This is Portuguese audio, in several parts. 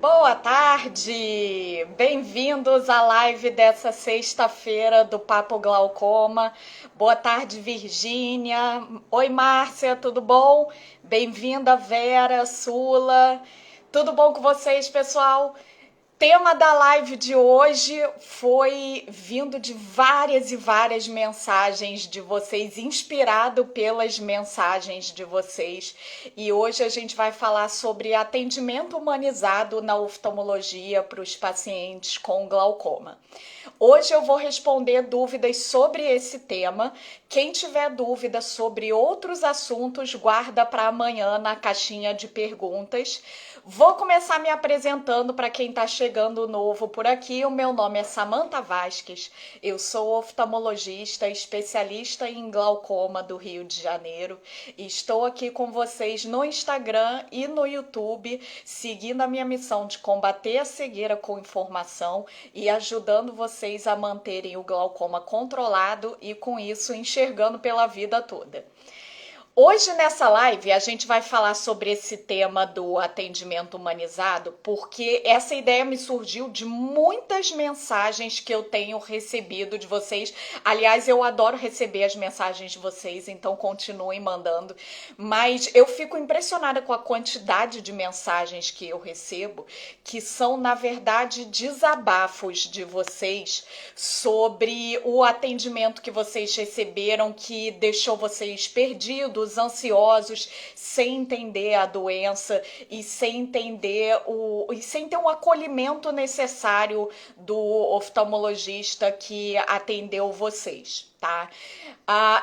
Boa tarde! Bem-vindos à live dessa sexta-feira do Papo Glaucoma. Boa tarde, Virgínia. Oi, Márcia, tudo bom? Bem-vinda, Vera, Sula. Tudo bom com vocês, pessoal? Tema da live de hoje foi vindo de várias e várias mensagens de vocês, inspirado pelas mensagens de vocês. E hoje a gente vai falar sobre atendimento humanizado na oftalmologia para os pacientes com glaucoma. Hoje eu vou responder dúvidas sobre esse tema. Quem tiver dúvida sobre outros assuntos, guarda para amanhã na caixinha de perguntas. Vou começar me apresentando para quem está chegando novo por aqui. O meu nome é Samantha Vasques. Eu sou oftalmologista, especialista em glaucoma do Rio de Janeiro. E estou aqui com vocês no Instagram e no YouTube, seguindo a minha missão de combater a cegueira com informação e ajudando vocês a manterem o glaucoma controlado e, com isso, enxergando pela vida toda. Hoje nessa live a gente vai falar sobre esse tema do atendimento humanizado, porque essa ideia me surgiu de muitas mensagens que eu tenho recebido de vocês. Aliás, eu adoro receber as mensagens de vocês, então continuem mandando. Mas eu fico impressionada com a quantidade de mensagens que eu recebo, que são, na verdade, desabafos de vocês sobre o atendimento que vocês receberam, que deixou vocês perdidos, ansiosos, sem entender a doença e sem entender e sem ter um acolhimento necessário do oftalmologista que atendeu vocês, tá?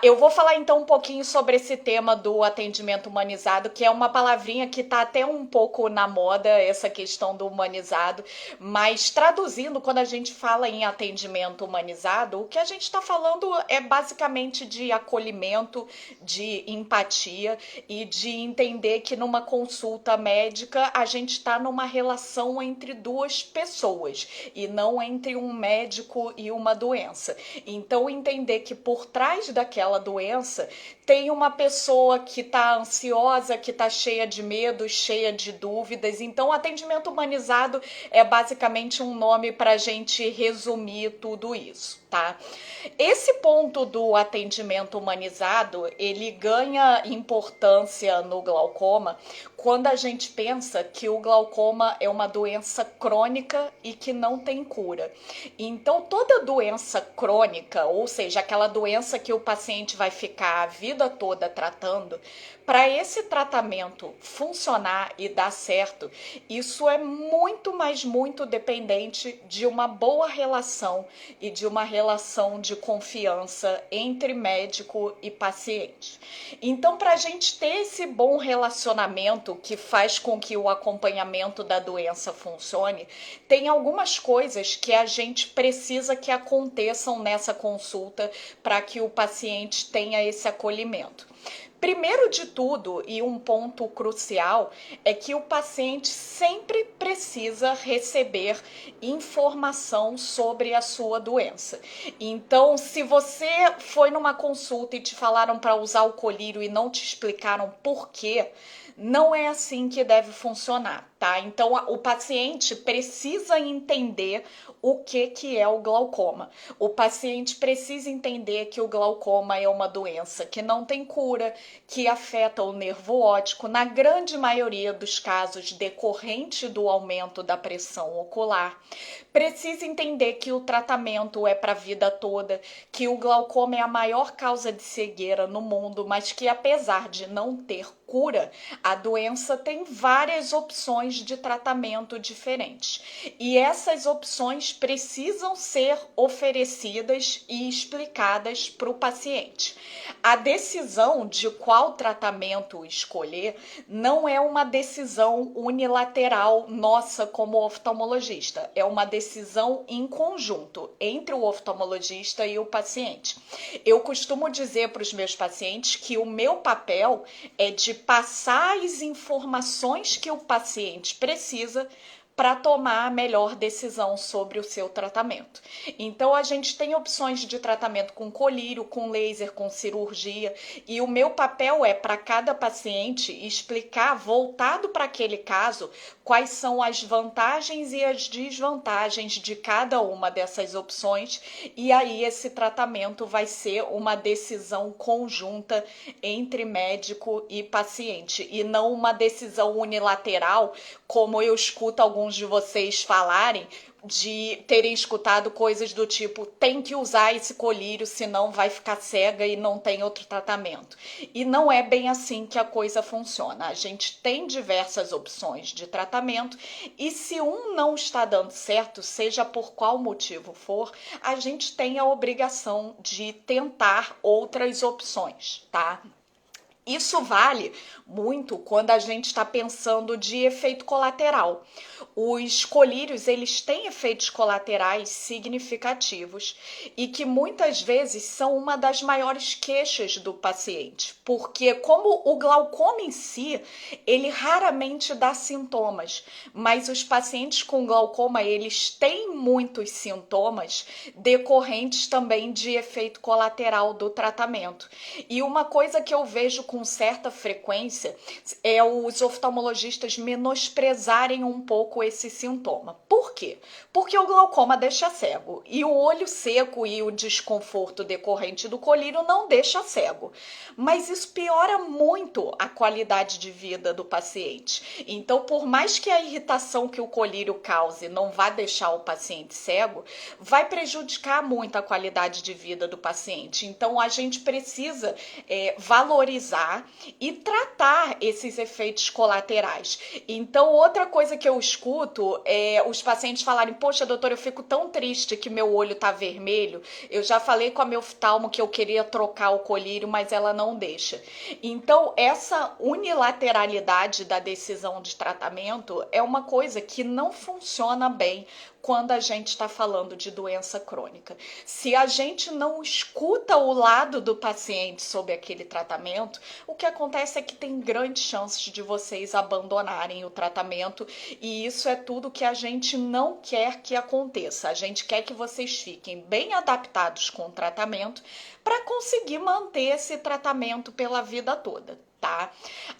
Eu vou falar então um pouquinho sobre esse tema do atendimento humanizado, que é uma palavrinha que está até um pouco na moda, essa questão do humanizado, mas traduzindo, quando a gente fala em atendimento humanizado, o que a gente está falando é basicamente de acolhimento, de empatia e de entender que numa consulta médica a gente está numa relação entre duas pessoas e não entre um médico e uma doença. Então entender que por trás daquela doença tem uma pessoa que está ansiosa, que está cheia de medo, cheia de dúvidas. Então, atendimento humanizado é basicamente um nome para a gente resumir tudo isso, tá? Esse ponto do atendimento humanizado, ele ganha importância no glaucoma quando a gente pensa que o glaucoma é uma doença crônica e que não tem cura. Então, toda doença crônica, ou seja, aquela doença que o paciente vai ficar a vida toda tratando, para esse tratamento funcionar e dar certo, isso é muito, mas muito dependente de uma boa relação e de uma relação de confiança entre médico e paciente. Então, para a gente ter esse bom relacionamento que faz com que o acompanhamento da doença funcione, tem algumas coisas que a gente precisa que aconteçam nessa consulta para que o paciente tenha esse acolhimento. Primeiro de tudo, e um ponto crucial, é que o paciente sempre precisa receber informação sobre a sua doença. Então, se você foi numa consulta e te falaram para usar o colírio e não te explicaram por quê, não é assim que deve funcionar, tá? Então, o paciente precisa entender o que é o glaucoma. O paciente precisa entender que o glaucoma é uma doença que não tem cura, que afeta o nervo óptico, na grande maioria dos casos decorrente do aumento da pressão ocular. Precisa entender que o tratamento é para a vida toda, que o glaucoma é a maior causa de cegueira no mundo, mas que apesar de não ter cura, a doença tem várias opções de tratamento diferentes. E essas opções precisam ser oferecidas e explicadas para o paciente. A decisão de qual tratamento escolher não é uma decisão unilateral nossa como oftalmologista, é uma decisão em conjunto entre o oftalmologista e o paciente. Eu costumo dizer para os meus pacientes que o meu papel é de passar as informações que o paciente precisa para tomar a melhor decisão sobre o seu tratamento. Então, a gente tem opções de tratamento com colírio, com laser, com cirurgia, e o meu papel é, para cada paciente, explicar, voltado para aquele caso, quais são as vantagens e as desvantagens de cada uma dessas opções, e aí esse tratamento vai ser uma decisão conjunta entre médico e paciente, e não uma decisão unilateral, como eu escuto alguns de vocês falarem, de terem escutado coisas do tipo, tem que usar esse colírio, senão vai ficar cega e não tem outro tratamento. E não é bem assim que a coisa funciona. A gente tem diversas opções de tratamento e se um não está dando certo, seja por qual motivo for, a gente tem a obrigação de tentar outras opções, tá? Isso vale muito quando a gente está pensando de efeito colateral. Os colírios, eles têm efeitos colaterais significativos e que muitas vezes são uma das maiores queixas do paciente, porque como o glaucoma em si, ele raramente dá sintomas, mas os pacientes com glaucoma, eles têm muitos sintomas decorrentes também de efeito colateral do tratamento. E uma coisa que eu vejo com certa frequência é os oftalmologistas menosprezarem um pouco esse sintoma. Por quê? Porque o glaucoma deixa cego e o olho seco e o desconforto decorrente do colírio não deixa cego. Mas isso piora muito a qualidade de vida do paciente. Então, por mais que a irritação que o colírio cause não vá deixar o paciente cego, vai prejudicar muito a qualidade de vida do paciente. Então, a gente precisa valorizar e tratar esses efeitos colaterais. Então, outra coisa que eu escuto é os pacientes falarem, poxa, doutor, eu fico tão triste que meu olho tá vermelho, eu já falei com a meu oftalmo que eu queria trocar o colírio, mas ela não deixa. Então, essa unilateralidade da decisão de tratamento é uma coisa que não funciona bem quando a gente está falando de doença crônica. Se a gente não escuta o lado do paciente sobre aquele tratamento, o que acontece é que tem grandes chances de vocês abandonarem o tratamento e isso é tudo que a gente não quer que aconteça. A gente quer que vocês fiquem bem adaptados com o tratamento para conseguir manter esse tratamento pela vida toda. Tá?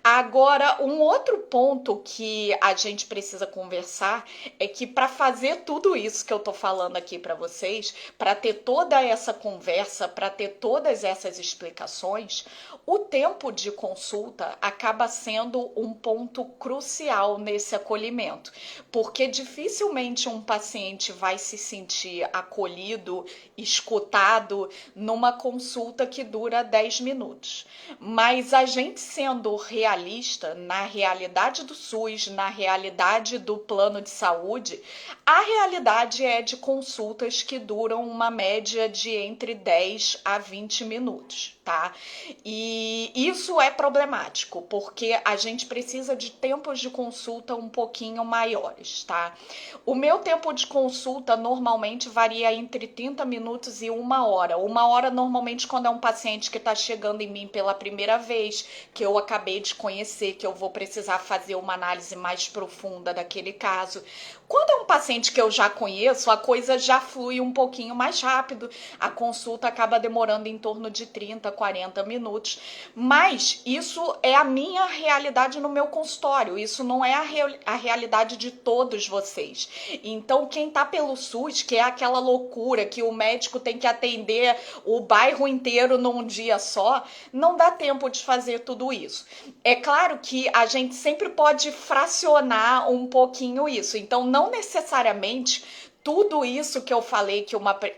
Agora, um outro ponto que a gente precisa conversar é que para fazer tudo isso que eu tô falando aqui para vocês, para ter toda essa conversa, para ter todas essas explicações, o tempo de consulta acaba sendo um ponto crucial nesse acolhimento, porque dificilmente um paciente vai se sentir acolhido, escutado numa consulta que dura 10 minutos. Mas a gente sendo realista na realidade do SUS, na realidade do plano de saúde, a realidade é de consultas que duram uma média de entre 10 a 20 minutos, tá? E isso é problemático, porque a gente precisa de tempos de consulta um pouquinho maiores, tá? O meu tempo de consulta normalmente varia entre 30 minutos e 1 hora. 1 hora normalmente quando é um paciente que está chegando em mim pela primeira vez, que eu acabei de conhecer, que eu vou precisar fazer uma análise mais profunda daquele caso. Quando é um paciente que eu já conheço, a coisa já flui um pouquinho mais rápido, a consulta acaba demorando em torno de 30, 40 minutos, mas isso é a minha realidade no meu consultório, isso não é a realidade de todos vocês. Então, quem tá pelo SUS, que é aquela loucura que o médico tem que atender o bairro inteiro num dia só, não dá tempo de fazer tudo isso. É claro que a gente sempre pode fracionar um pouquinho isso, então não necessariamente tudo isso que eu falei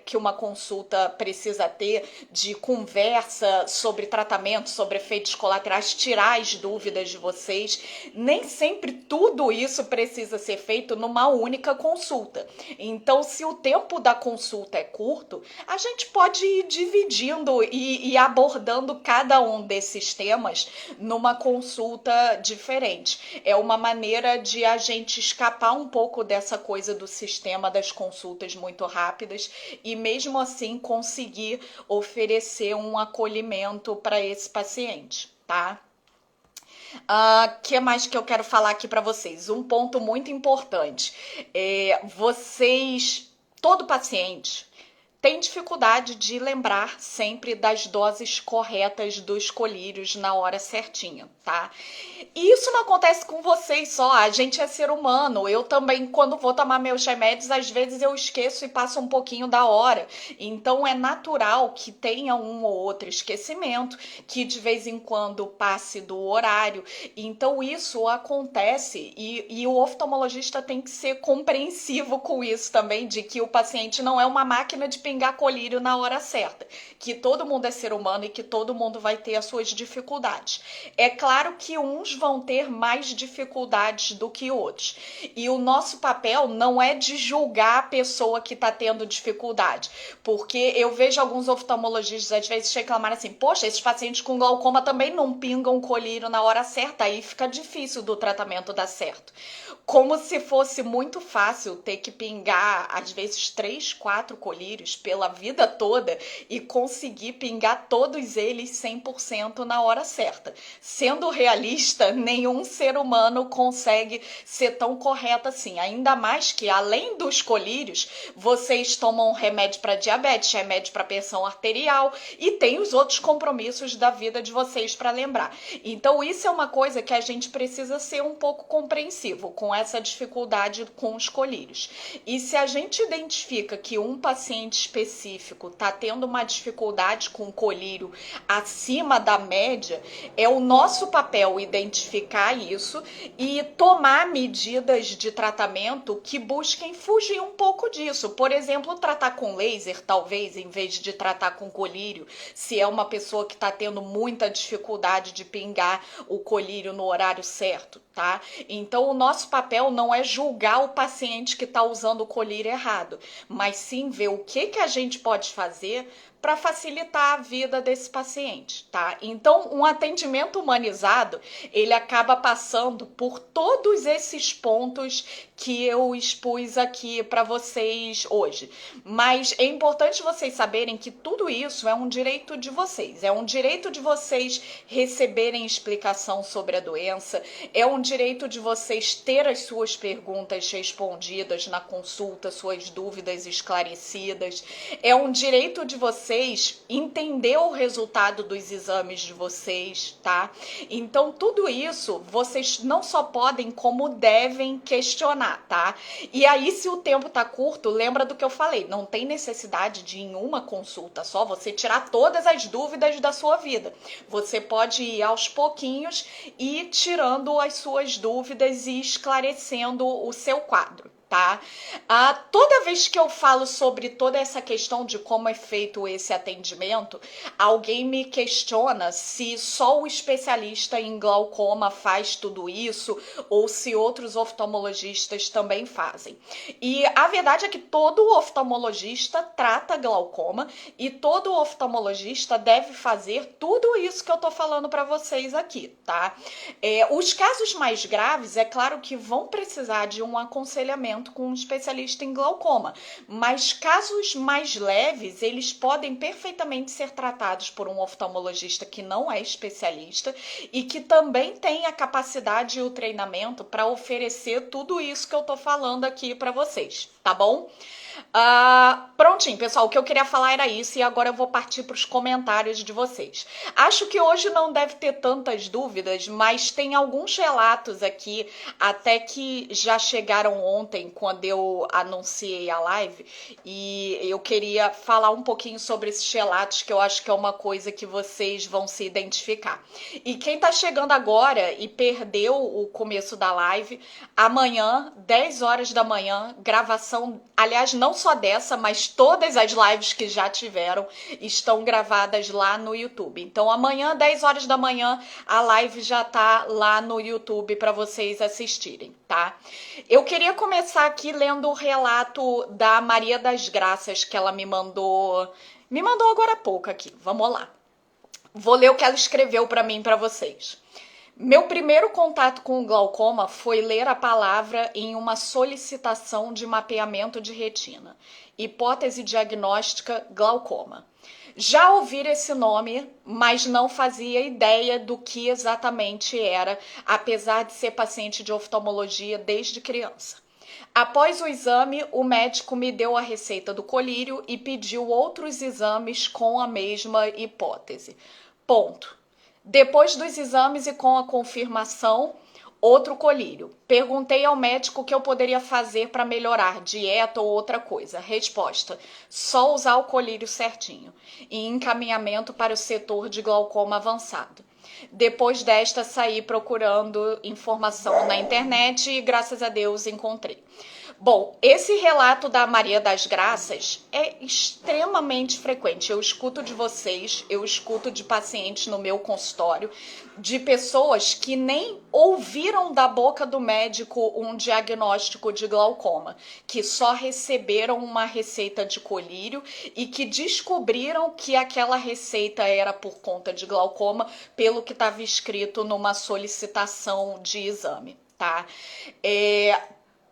que uma consulta precisa ter de conversa sobre tratamento, sobre efeitos colaterais, tirar as dúvidas de vocês, nem sempre tudo isso precisa ser feito numa única consulta. Então, se o tempo da consulta é curto, a gente pode ir dividindo e abordando cada um desses temas numa consulta diferente. É uma maneira de a gente escapar um pouco dessa coisa do sistema das consultas muito rápidas e mesmo assim conseguir oferecer um acolhimento para esse paciente, tá? Que mais que eu quero falar aqui para vocês? Um ponto muito importante. Todo paciente tem dificuldade de lembrar sempre das doses corretas dos colírios na hora certinha, tá? E isso não acontece com vocês só, a gente é ser humano. Eu também, quando vou tomar meus remédios, às vezes eu esqueço e passo um pouquinho da hora. Então é natural que tenha um ou outro esquecimento, que de vez em quando passe do horário. Então isso acontece e o oftalmologista tem que ser compreensivo com isso também, de que o paciente não é uma máquina de pingar colírio na hora certa, que todo mundo é ser humano e que todo mundo vai ter as suas dificuldades. É claro que uns vão ter mais dificuldades do que outros. E o nosso papel não é de julgar a pessoa que está tendo dificuldade, porque eu vejo alguns oftalmologistas às vezes reclamarem assim, poxa, esses pacientes com glaucoma também não pingam colírio na hora certa, aí fica difícil do tratamento dar certo. Como se fosse muito fácil ter que pingar, às vezes, 3, 4 colírios pela vida toda e conseguir pingar todos eles 100% na hora certa. Sendo realista, nenhum ser humano consegue ser tão correto assim. Ainda mais que, além dos colírios, vocês tomam remédio para diabetes, remédio para pressão arterial e tem os outros compromissos da vida de vocês para lembrar. Então, isso é uma coisa que a gente precisa ser um pouco compreensivo com essa dificuldade com os colírios. E se a gente identifica que um paciente específico está tendo uma dificuldade com o colírio acima da média, é o nosso papel identificar isso e tomar medidas de tratamento que busquem fugir um pouco disso. Por exemplo, tratar com laser, talvez, em vez de tratar com colírio, se é uma pessoa que está tendo muita dificuldade de pingar o colírio no horário certo, tá? Então, o nosso papel não é julgar o paciente que está usando o colírio errado, mas sim ver o que a gente pode fazer para facilitar a vida desse paciente, tá? Então, um atendimento humanizado, ele acaba passando por todos esses pontos que eu expus aqui para vocês hoje. Mas é importante vocês saberem que tudo isso é um direito de vocês. É um direito de vocês receberem explicação sobre a doença, é um direito de vocês ter as suas perguntas respondidas na consulta, suas dúvidas esclarecidas, é um direito de vocês entender o resultado dos exames de vocês, tá? Então, tudo isso vocês não só podem, como devem questionar, tá? E aí, se o tempo tá curto, lembra do que eu falei, não tem necessidade de, em uma consulta só, você tirar todas as dúvidas da sua vida. Você pode ir aos pouquinhos e tirando as suas dúvidas e esclarecendo o seu quadro, tá? Toda vez que eu falo sobre toda essa questão de como é feito esse atendimento, alguém me questiona se só o especialista em glaucoma faz tudo isso ou se outros oftalmologistas também fazem. E a verdade é que todo oftalmologista trata glaucoma e todo oftalmologista deve fazer tudo isso que eu tô falando para vocês aqui, tá? Os casos mais graves, é claro que vão precisar de um aconselhamento com um especialista em glaucoma, mas casos mais leves, eles podem perfeitamente ser tratados por um oftalmologista que não é especialista e que também tem a capacidade e o treinamento para oferecer tudo isso que eu tô falando aqui para vocês, tá bom? Prontinho, pessoal, o que eu queria falar era isso e agora eu vou partir para os comentários de vocês. Acho que hoje não deve ter tantas dúvidas, mas tem alguns relatos aqui, até que já chegaram ontem, quando eu anunciei a live, e eu queria falar um pouquinho sobre esses relatos, que eu acho que é uma coisa que vocês vão se identificar. E quem tá chegando agora e perdeu o começo da live, amanhã, 10 horas da manhã, gravação, aliás, não só dessa, mas todas as lives que já tiveram estão gravadas lá no YouTube. Então, amanhã, 10 horas da manhã, a live já tá lá no YouTube para vocês assistirem, tá? Eu queria começar aqui lendo o relato da Maria das Graças, que ela me mandou agora há pouco aqui. Vamos lá. Vou ler o que ela escreveu para mim e para vocês. Meu primeiro contato com o glaucoma foi ler a palavra em uma solicitação de mapeamento de retina. Hipótese diagnóstica glaucoma. Já ouvi esse nome, mas não fazia ideia do que exatamente era, apesar de ser paciente de oftalmologia desde criança. Após o exame, o médico me deu a receita do colírio e pediu outros exames com a mesma hipótese. Ponto. Depois dos exames e com a confirmação, outro colírio. Perguntei ao médico o que eu poderia fazer para melhorar, dieta ou outra coisa. Resposta: só usar o colírio certinho. E encaminhamento para o setor de glaucoma avançado. Depois desta, saí procurando informação na internet e, graças a Deus, encontrei. Bom, esse relato da Maria das Graças é extremamente frequente. Eu escuto de vocês, eu escuto de pacientes no meu consultório, de pessoas que nem ouviram da boca do médico um diagnóstico de glaucoma, que só receberam uma receita de colírio e que descobriram que aquela receita era por conta de glaucoma, pelo que estava escrito numa solicitação de exame, tá?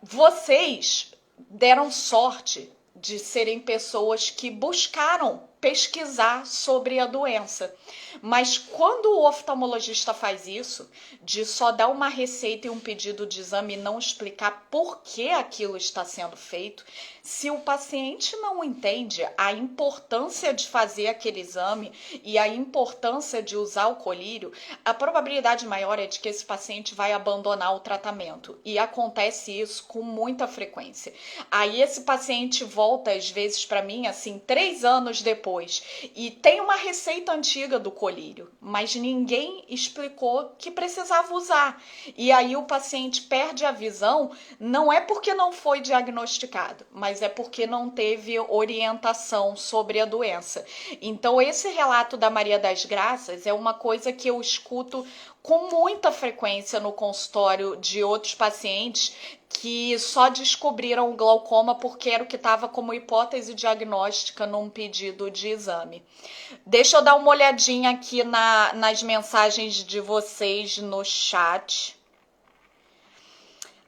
Vocês deram sorte de serem pessoas que buscaram pesquisar sobre a doença. Mas quando o oftalmologista faz isso, de só dar uma receita e um pedido de exame e não explicar por que aquilo está sendo feito, se o paciente não entende a importância de fazer aquele exame e a importância de usar o colírio, a probabilidade maior é de que esse paciente vai abandonar o tratamento. E acontece isso com muita frequência. Aí esse paciente volta, às vezes, para mim, assim, 3 anos depois, e tem uma receita antiga do colírio, mas ninguém explicou que precisava usar. E aí o paciente perde a visão, não é porque não foi diagnosticado, mas é porque não teve orientação sobre a doença. Então esse relato da Maria das Graças é uma coisa que eu escuto com muita frequência no consultório de outros pacientes que só descobriram o glaucoma porque era o que estava como hipótese diagnóstica num pedido de exame. Deixa eu dar uma olhadinha aqui nas mensagens de vocês no chat.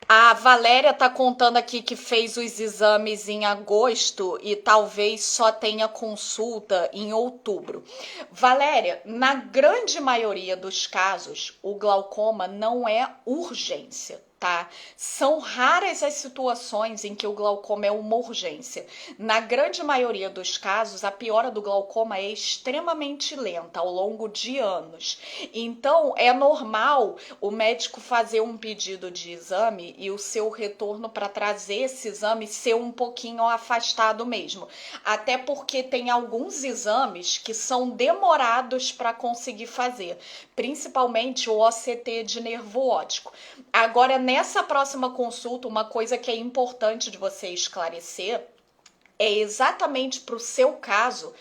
A Valéria tá contando aqui que fez os exames em agosto e talvez só tenha consulta em outubro. Valéria, na grande maioria dos casos, o glaucoma não é urgência, tá? São raras as situações em que o glaucoma é uma urgência. Na grande maioria dos casos, a piora do glaucoma é extremamente lenta, ao longo de anos. Então, é normal o médico fazer um pedido de exame e o seu retorno para trazer esse exame ser um pouquinho afastado mesmo. Até porque tem alguns exames que são demorados para conseguir fazer, principalmente o OCT de nervo óptico. Agora, nessa próxima consulta, uma coisa que é importante de você esclarecer é exatamente para o seu caso,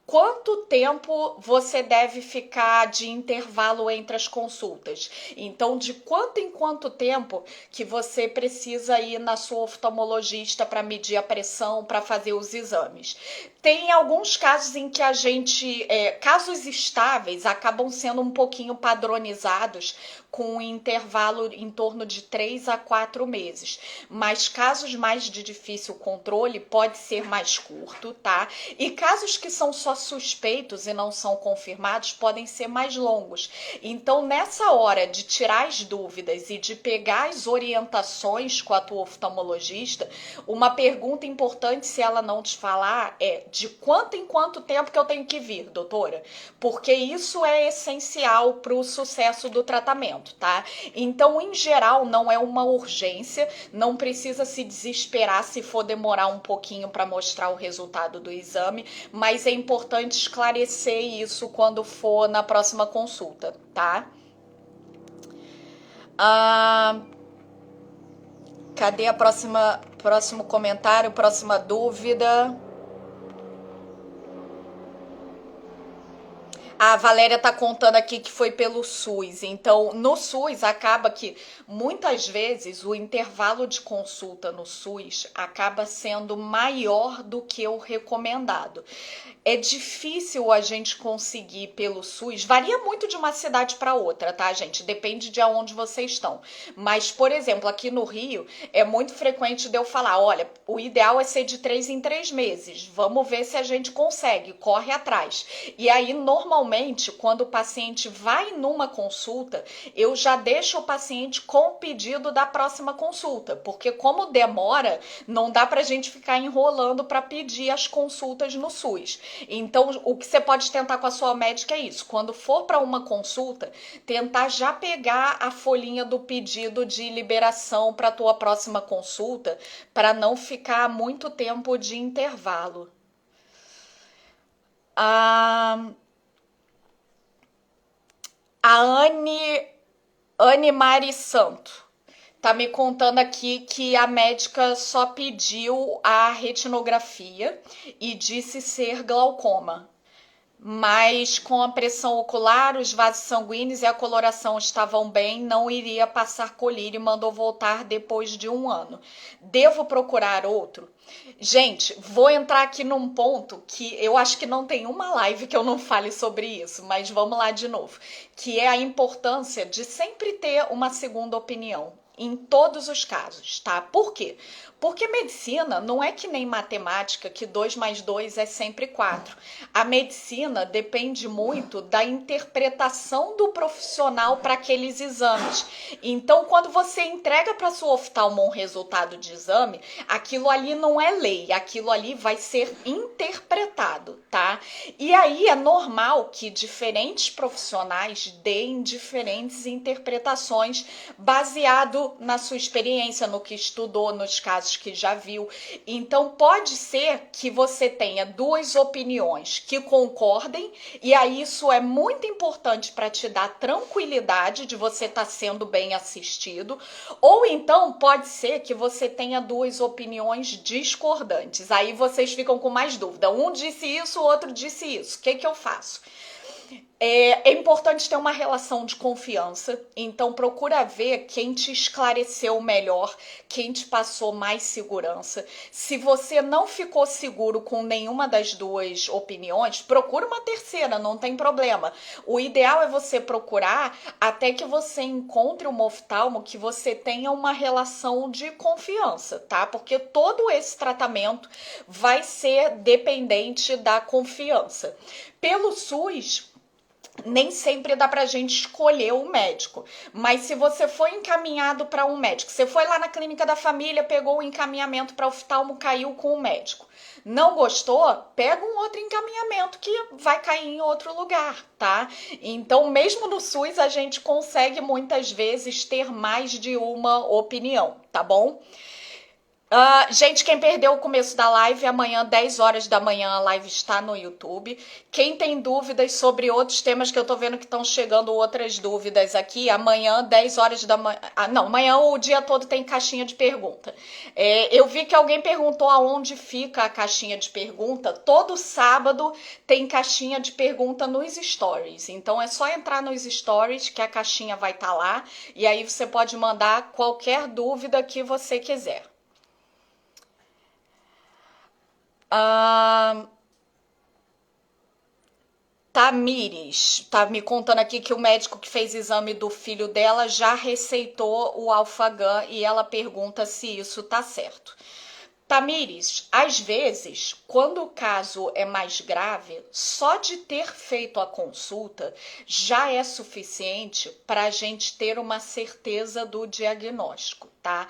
quanto tempo você deve ficar de intervalo entre as consultas. Então, de quanto em quanto tempo que você precisa ir na sua oftalmologista para medir a pressão, para fazer os exames. Tem alguns casos em que a gente, casos estáveis acabam sendo um pouquinho padronizados com um intervalo em torno de 3 a 4 meses. Mas casos mais de difícil controle pode ser mais curto, tá? E casos que são só suspeitos e não são confirmados podem ser mais longos. Então, nessa hora de tirar as dúvidas e de pegar as orientações com a tua oftalmologista, uma pergunta importante, se ela não te falar, é de quanto em quanto tempo que eu tenho que vir, doutora? Porque isso é essencial para o sucesso do tratamento, tá? Então, em geral, não é uma urgência, não precisa se desesperar se for demorar um pouquinho para mostrar o resultado do exame, mas é importante esclarecer isso quando for na próxima consulta, tá? Cadê a próximo comentário, próxima dúvida? A Valéria tá contando aqui que foi pelo SUS. Então, no SUS acaba que muitas vezes o intervalo de consulta no SUS acaba sendo maior do que o recomendado. É difícil a gente conseguir pelo SUS, varia muito de uma cidade para outra, tá, gente? Depende de aonde vocês estão. Mas, por exemplo, aqui no Rio, é muito frequente de eu falar: olha, o ideal é ser de 3 em 3 meses. Vamos ver se a gente consegue, corre atrás. E aí, normalmente, quando o paciente vai numa consulta, eu já deixo o paciente com o pedido da próxima consulta, porque como demora, não dá pra gente ficar enrolando para pedir as consultas no SUS. Então, o que você pode tentar com a sua médica é isso. Quando for para uma consulta, tentar já pegar a folhinha do pedido de liberação para a tua próxima consulta, para não ficar muito tempo de intervalo. A Anne Mari Santo tá me contando aqui que a médica só pediu a retinografia e disse ser glaucoma. Mas com a pressão ocular, os vasos sanguíneos e a coloração estavam bem, não iria passar colírio e mandou voltar depois de 1 ano. Devo procurar outro? Gente, vou entrar aqui num ponto que eu acho que não tem uma live que eu não fale sobre isso, mas vamos lá de novo, que é a importância de sempre ter uma segunda opinião. Em todos os casos, tá? Por quê? Porque medicina não é que nem matemática, que 2 mais 2 é sempre 4. A medicina depende muito da interpretação do profissional para aqueles exames. Então, quando você entrega para sua oftalmo um resultado de exame, aquilo ali não é lei, aquilo ali vai ser interpretado, tá? E aí é normal que diferentes profissionais deem diferentes interpretações baseado na sua experiência, no que estudou, nos casos que já viu. Então pode ser que você tenha 2 opiniões que concordem, e aí isso é muito importante para te dar tranquilidade de você estar sendo bem assistido, ou então pode ser que você tenha 2 opiniões discordantes. Aí vocês ficam com mais dúvida. Um disse isso, o outro disse isso. O que eu faço? É importante ter uma relação de confiança, então procura ver quem te esclareceu melhor, quem te passou mais segurança. Se você não ficou seguro com nenhuma das 2 opiniões, procura uma terceira, não tem problema. O ideal é você procurar até que você encontre um oftalmo que você tenha uma relação de confiança, tá? Porque todo esse tratamento vai ser dependente da confiança. Pelo SUS, nem sempre dá pra gente escolher o médico, mas se você foi encaminhado para um médico, você foi lá na clínica da família, pegou o encaminhamento para oftalmo, caiu com o médico, não gostou, pega um outro encaminhamento que vai cair em outro lugar, tá? Então, mesmo no SUS, a gente consegue muitas vezes ter mais de uma opinião, tá bom? Gente, quem perdeu o começo da live, amanhã, 10 horas da manhã, a live está no YouTube. Quem tem dúvidas sobre outros temas, que eu tô vendo que estão chegando outras dúvidas aqui, amanhã, 10 horas da manhã. Não, amanhã o dia todo tem caixinha de pergunta. Eu vi que alguém perguntou aonde fica a caixinha de pergunta. Todo sábado tem caixinha de pergunta nos stories. Então é só entrar nos stories que a caixinha vai estar lá. E aí você pode mandar qualquer dúvida que você quiser. Tamires tá me contando aqui que o médico que fez exame do filho dela já receitou o Alfagan e ela pergunta se isso tá certo. Tamires, às vezes, quando o caso é mais grave, só de ter feito a consulta já é suficiente para a gente ter uma certeza do diagnóstico, tá?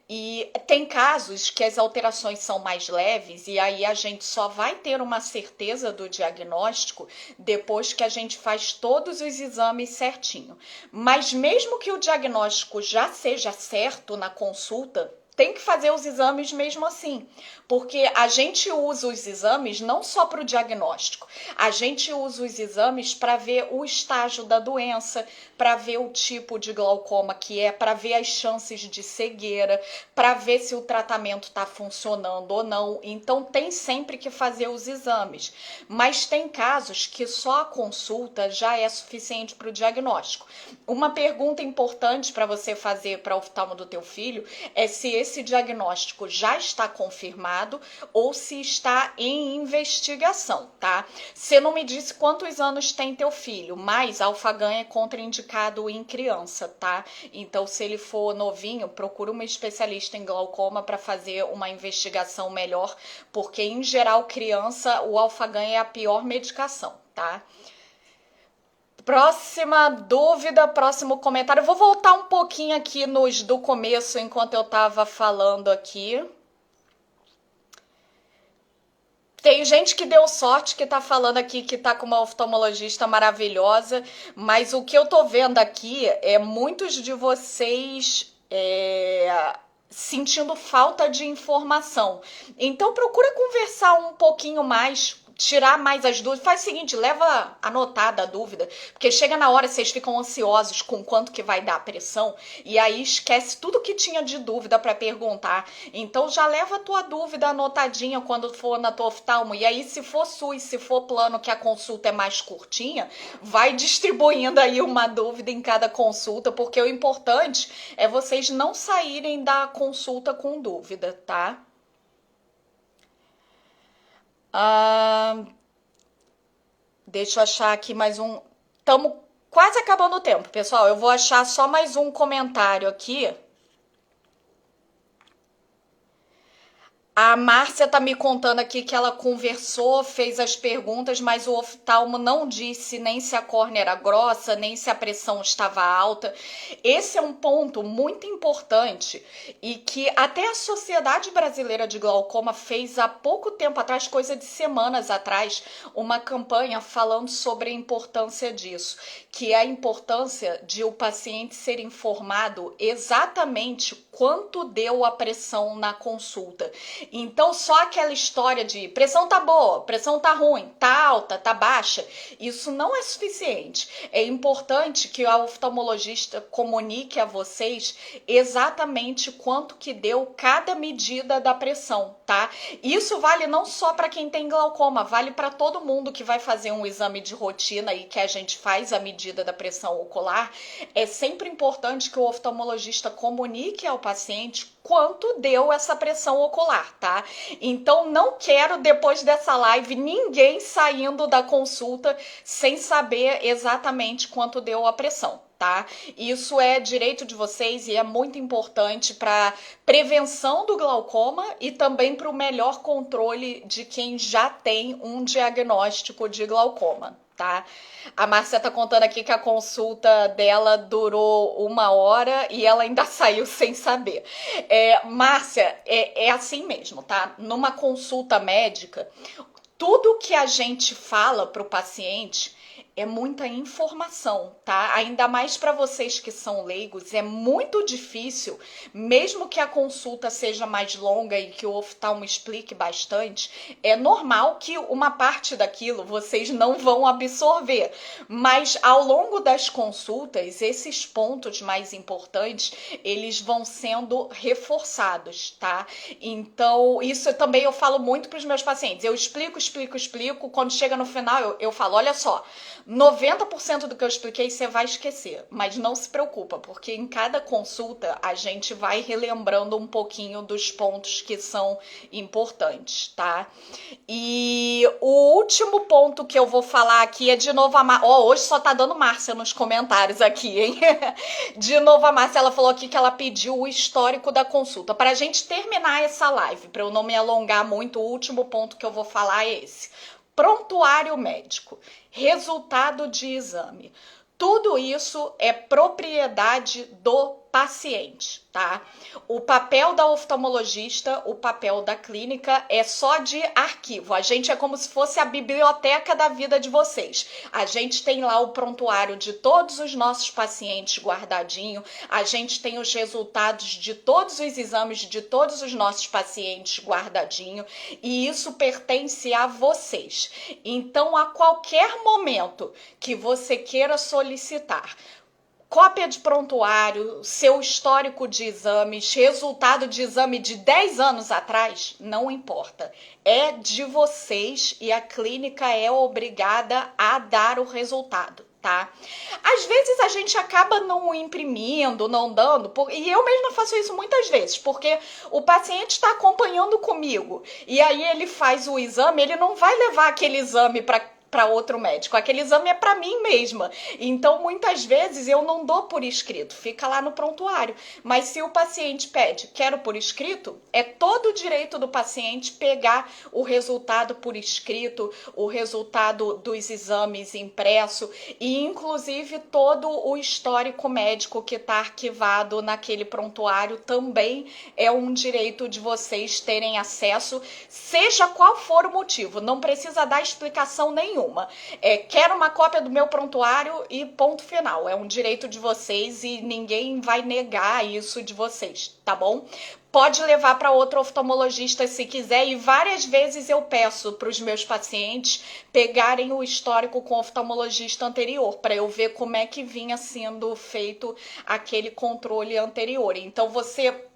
E tem casos que as alterações são mais leves e aí a gente só vai ter uma certeza do diagnóstico depois que a gente faz todos os exames certinho. Mas mesmo que o diagnóstico já seja certo na consulta, tem que fazer os exames mesmo assim, porque a gente usa os exames não só para o diagnóstico, a gente usa os exames para ver o estágio da doença, para ver o tipo de glaucoma que é, para ver as chances de cegueira, para ver se o tratamento está funcionando ou não. Então tem sempre que fazer os exames, mas tem casos que só a consulta já é suficiente para o diagnóstico. Uma pergunta importante para você fazer para o oftalmo do teu filho é se esse diagnóstico já está confirmado ou se está em investigação, tá? Você não me disse quantos anos tem teu filho, mas alfagan é contraindicado em criança, tá? Então, se ele for novinho, procura uma especialista em glaucoma para fazer uma investigação melhor, porque em geral, criança, o alfagan é a pior medicação, tá? Próxima dúvida, próximo comentário. Eu vou voltar um pouquinho aqui nos do começo, enquanto eu estava falando aqui. Tem gente que deu sorte que tá falando aqui que tá com uma oftalmologista maravilhosa, mas o que eu tô vendo aqui é muitos de vocês sentindo falta de informação. Então procura conversar um pouquinho mais, tirar mais as dúvidas. Faz o seguinte, leva anotada a dúvida, porque chega na hora vocês ficam ansiosos com quanto que vai dar a pressão e aí esquece tudo que tinha de dúvida para perguntar. Então já leva a tua dúvida anotadinha quando for na tua oftalmo, e aí se for SUS, se for plano que a consulta é mais curtinha, vai distribuindo aí uma dúvida em cada consulta, porque o importante é vocês não saírem da consulta com dúvida, tá? Deixa eu achar aqui mais um. Estamos quase acabando o tempo, pessoal. Eu vou achar só mais um comentário aqui. A Márcia tá me contando aqui que ela conversou, fez as perguntas, mas o oftalmo não disse nem se a córnea era grossa, nem se a pressão estava alta. Esse é um ponto muito importante e que até a Sociedade Brasileira de Glaucoma fez há pouco tempo atrás, coisa de semanas atrás, uma campanha falando sobre a importância disso, que é a importância de o paciente ser informado exatamente quanto deu a pressão na consulta. Então, só aquela história de pressão tá boa, pressão tá ruim, tá alta, tá baixa, isso não é suficiente. É importante que a oftalmologista comunique a vocês exatamente quanto que deu cada medida da pressão, tá? Isso vale não só para quem tem glaucoma, vale para todo mundo que vai fazer um exame de rotina e que a gente faz a medida da pressão ocular. É sempre importante que o oftalmologista comunique ao paciente quanto deu essa pressão ocular, tá? Então não quero depois dessa live ninguém saindo da consulta sem saber exatamente quanto deu a pressão, tá? Isso é direito de vocês e é muito importante para prevenção do glaucoma e também para o melhor controle de quem já tem um diagnóstico de glaucoma, tá? A Márcia tá contando aqui que a consulta dela durou 1 hora e ela ainda saiu sem saber. Márcia, é assim mesmo, tá? Numa consulta médica, tudo que a gente fala pro paciente é muita informação, tá? Ainda mais para vocês que são leigos, é muito difícil, mesmo que a consulta seja mais longa e que o oftalmo explique bastante, é normal que uma parte daquilo vocês não vão absorver, mas ao longo das consultas, esses pontos mais importantes, eles vão sendo reforçados, tá? Então, isso também eu falo muito para os meus pacientes, eu explico, quando chega no final eu falo, olha só, 90% do que eu expliquei você vai esquecer, mas não se preocupa, porque em cada consulta a gente vai relembrando um pouquinho dos pontos que são importantes, tá? E o último ponto que eu vou falar aqui é de novo a hoje só tá dando Márcia nos comentários aqui, hein? De novo a Márcia, ela falou aqui que ela pediu o histórico da consulta. Pra gente terminar essa live, pra eu não me alongar muito, o último ponto que eu vou falar é esse. Prontuário médico, resultado de exame. Tudo isso é propriedade do paciente, tá? O papel da oftalmologista, o papel da clínica é só de arquivo. A gente é como se fosse a biblioteca da vida de vocês. A gente tem lá o prontuário de todos os nossos pacientes guardadinho, a gente tem os resultados de todos os exames de todos os nossos pacientes guardadinho, e isso pertence a vocês. Então, a qualquer momento que você queira solicitar cópia de prontuário, seu histórico de exames, resultado de exame de 10 anos atrás, não importa. É de vocês e a clínica é obrigada a dar o resultado, tá? Às vezes a gente acaba não imprimindo, não dando, e eu mesma faço isso muitas vezes, porque o paciente está acompanhando comigo e aí ele faz o exame, ele não vai levar aquele exame para outro médico. Aquele exame é para mim mesma. Então, muitas vezes, eu não dou por escrito. Fica lá no prontuário. Mas se o paciente pede, quero por escrito, é todo o direito do paciente pegar o resultado por escrito, o resultado dos exames impresso e, inclusive, todo o histórico médico que está arquivado naquele prontuário também é um direito de vocês terem acesso, seja qual for o motivo. Não precisa dar explicação nenhuma. Quero uma cópia do meu prontuário e ponto final. É um direito de vocês e ninguém vai negar isso de vocês, tá bom? Pode levar para outro oftalmologista se quiser, e várias vezes eu peço para os meus pacientes pegarem o histórico com o oftalmologista anterior, para eu ver como é que vinha sendo feito aquele controle anterior. Então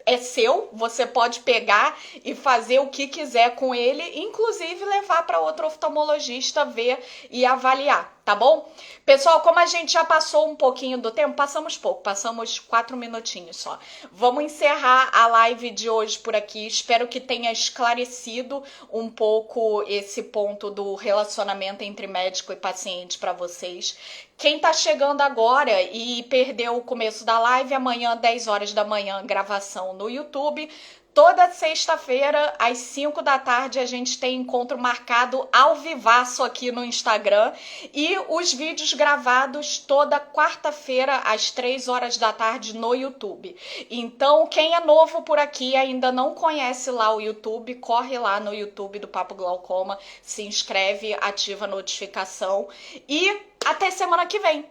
é seu, você pode pegar e fazer o que quiser com ele, inclusive levar para outro oftalmologista ver e avaliar, tá bom? Pessoal, como a gente já passou um pouquinho do tempo, passamos pouco, passamos 4 minutinhos só. Vamos encerrar a live de hoje por aqui. Espero que tenha esclarecido um pouco esse ponto do relacionamento entre médico e paciente para vocês. Quem tá chegando agora e perdeu o começo da live, amanhã, 10 horas da manhã, gravação no YouTube. Toda sexta-feira, às 5 da tarde, a gente tem encontro marcado ao vivaço aqui no Instagram. E os vídeos gravados toda quarta-feira, às 3 horas da tarde, no YouTube. Então, quem é novo por aqui e ainda não conhece lá o YouTube, corre lá no YouTube do Papo Glaucoma, se inscreve, ativa a notificação. E até semana que vem.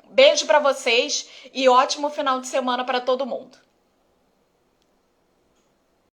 Beijo pra vocês e ótimo final de semana pra todo mundo.